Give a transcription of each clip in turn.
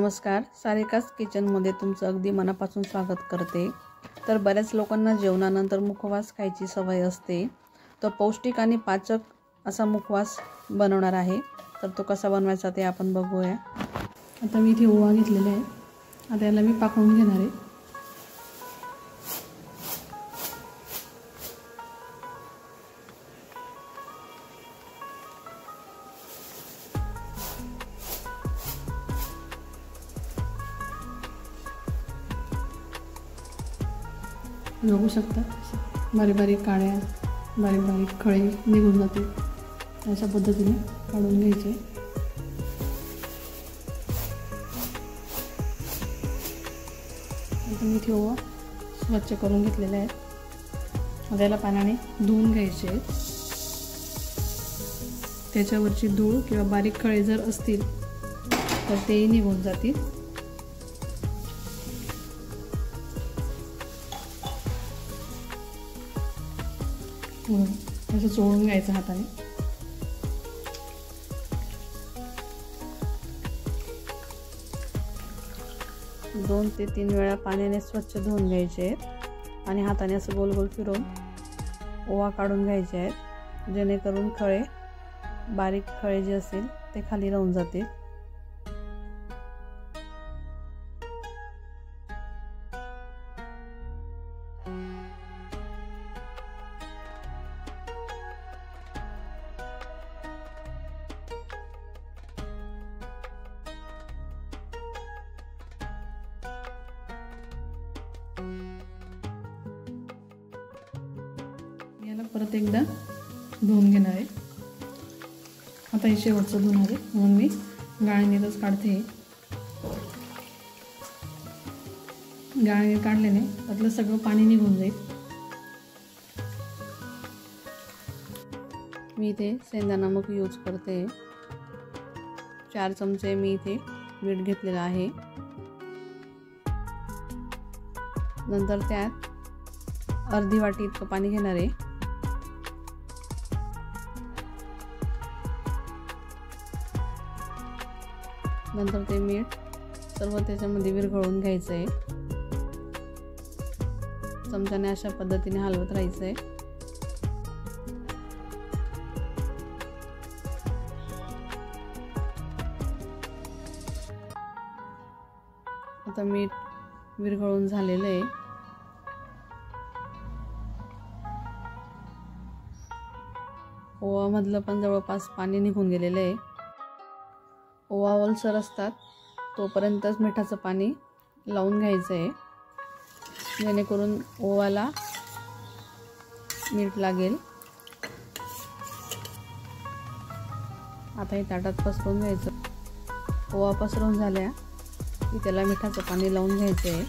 नमस्कार, सारिकास किचनमध्ये तुमचं अगदी मनापासून स्वागत करते। तर बऱ्याच लोकांना जेवणानंतर मुखवास खायची सवय असते। तो पौष्टिक आणि पाचक असा मुखवास बनवणार आहे। तर तो कसा बनवायचा ते आपण बघूया। आता मी इथे ओवा घेतलेला आहे। आता याला मी पाकळून घेणार आहे। बघू शकता बारीक बारीक काड्या बारीक बारीक खळे निघून जाते। अशा पद्धतीने काढून घ्यायचे। आता मी ओवा स्वच्छ करून घेतलेला आहे। आता याला पाण्याने धुवून घ्यायचे। त्याच्यावरची धूळ किंवा बारीक खळे जर असतील तर तेही निघून जातील। असं चोळून घ्यायचं हाताने। दोन ते तीन वेळा पाण्याने स्वच्छ धुवून घ्यायचे आहेत आणि हाताने असं गोल गोल फिरवून ओवा काढून घ्यायचे आहेत, जेणेकरून खळे बारीक खळे जे असतील ते खाली राहून जातील। याला परत एकदा धुवून घेणार आहे। आता हे शेवटचं धुणार आहे म्हणून मी गाळणीतच काढते। गाळणी काढल्याने त्यातलं सगळं पाणी निघून जाईल। मी इथे सेंधा नमक यूज करते। 4 चमचे मी इथे मीठ घेतलेलं आहे। नंतर त्यात अर्धी वाटी इतकं पाणी घेणार आहे। नंतर ते मीठ सर्व त्याच्यामध्ये विरघळून घ्यायचं आहे। चमच्याने अशा पद्धतीने हलवत राहायचं आहे। आता मीठ विरघळून झालेलं आहे। ओवामधलं पण जवळपास पाणी निघून गेलेलं आहे। ओवा ओलसर असतात तोपर्यंतच मिठाचं पाणी लावून घ्यायचं आहे, जेणेकरून ओवाला मीठ लागेल। आता हे ताटात पसरवून घ्यायचं। ओवा पसरवून झाल्या की त्याला मिठाचं पाणी लावून घ्यायचं आहे।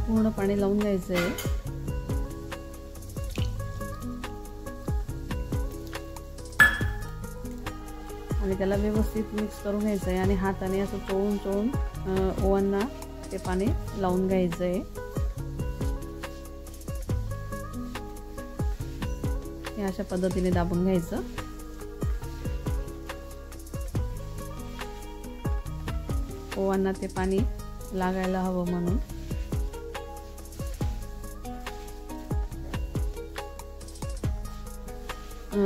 पूर्ण पाणी लावून घ्यायचं आहे। आणि त्याला व्यवस्थित मिक्स करून घ्यायचं आहे आणि हाताने असं चोळून चोळून ओवांना ते पाणी लावून घ्यायचं आहे। हे अशा पद्धतीने दाबून घ्यायचं। ओवांना ते पाणी लागायला हवं म्हणून।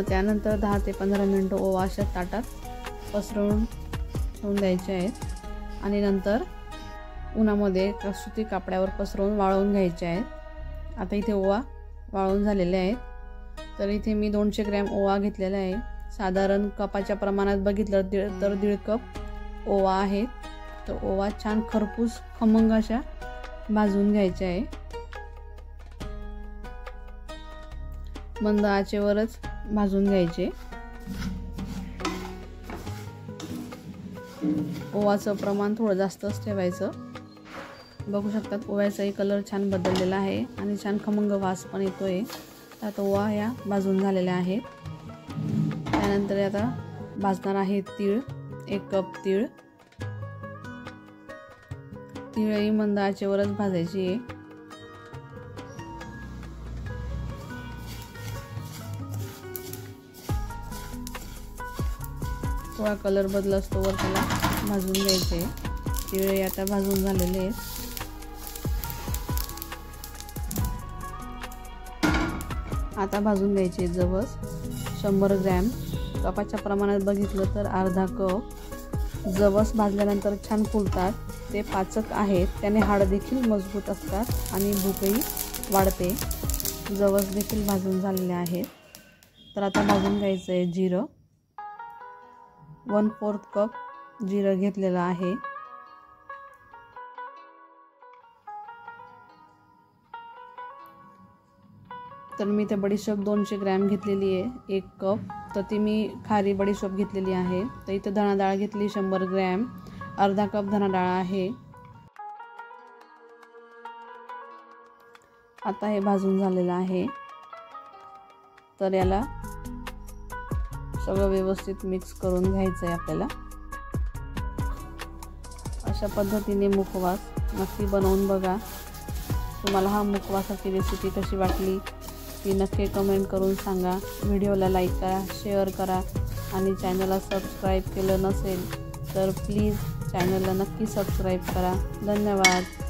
त्यानंतर 10 ते 15 मिनिटं ओवा अशा ताटात पसरवून ठेवून द्यायचे आहेत आणि नंतर उन्हामध्ये सुती कापड्यावर पसरवून वाळवून घ्यायचे आहेत। आता इथे ओवा वाळवून झालेले आहेत। तर इथे मी 200 ग्रॅम ओवा घेतलेला आहे। साधारण कपाच्या प्रमाणात बघितलं तर 1.5 कप ओवा आहे। तर ओवा छान खरपूस खमंग अशा भाजून घ्यायचे आहे। मंद आचेवरच भाजून घ्यायचे। ओवाचं प्रमाण थोडं जास्तच ठेवायचं। बघू शकतात ओव्याचाही कलर छान बदललेला आहे आणि छान खमंग वास पण येतोय। आता ओवा या भाजून झालेल्या आहेत। त्यानंतर आता भाजणार आहे तीळ। 1 कप तीळ। तीळही मंद आचेवरच भाजायची आहे। थोडा कलर बदलत तोवर त्याला भाजून घ्यायचे. तिळे आता भाजून झालेले आहेत. आता भाजून घ्यायचे जवस 100 ग्रॅम. कपाच्या प्रमाणात बघितलं तर अर्धा कप. जवस भाजल्यानंतर छान फुलतात. ते पाचक आहेत, त्याने हाड देखील मजबूत असतात आणि भूकही वाढते. जवस देखील भाजून झालेले आहेत. तर आता भाजून घ्यायचं आहे जिरं. 1/4 कप जिरं घेतलेलं आहे. तर मी ते बडीशोप 200 ग्रॅम घेतलेली आहे 1 कप. तर ती मी खारी बडीशोप घेतलेली आहे. तर इथं धणा डाळ घेतली 100 ग्रॅम. अर्धा कप धणा डाळ आहे. आता हे भाजून झालेलं आहे. तर याला सगळं व्यवस्थित मिक्स करून घ्यायचं आहे आपल्याला. अशा पद्धतीने मुखवास नक्की बनवून बघा. तुम्हाला हा मुखवासाची रेसिपी कशी वाटली ती नक्की कमेंट करून सांगा. व्हिडिओला लाईक करा, शेअर करा आणि चॅनलला सबस्क्राईब केलं नसेल तर प्लीज चॅनलला नक्की सबस्क्राईब करा. धन्यवाद.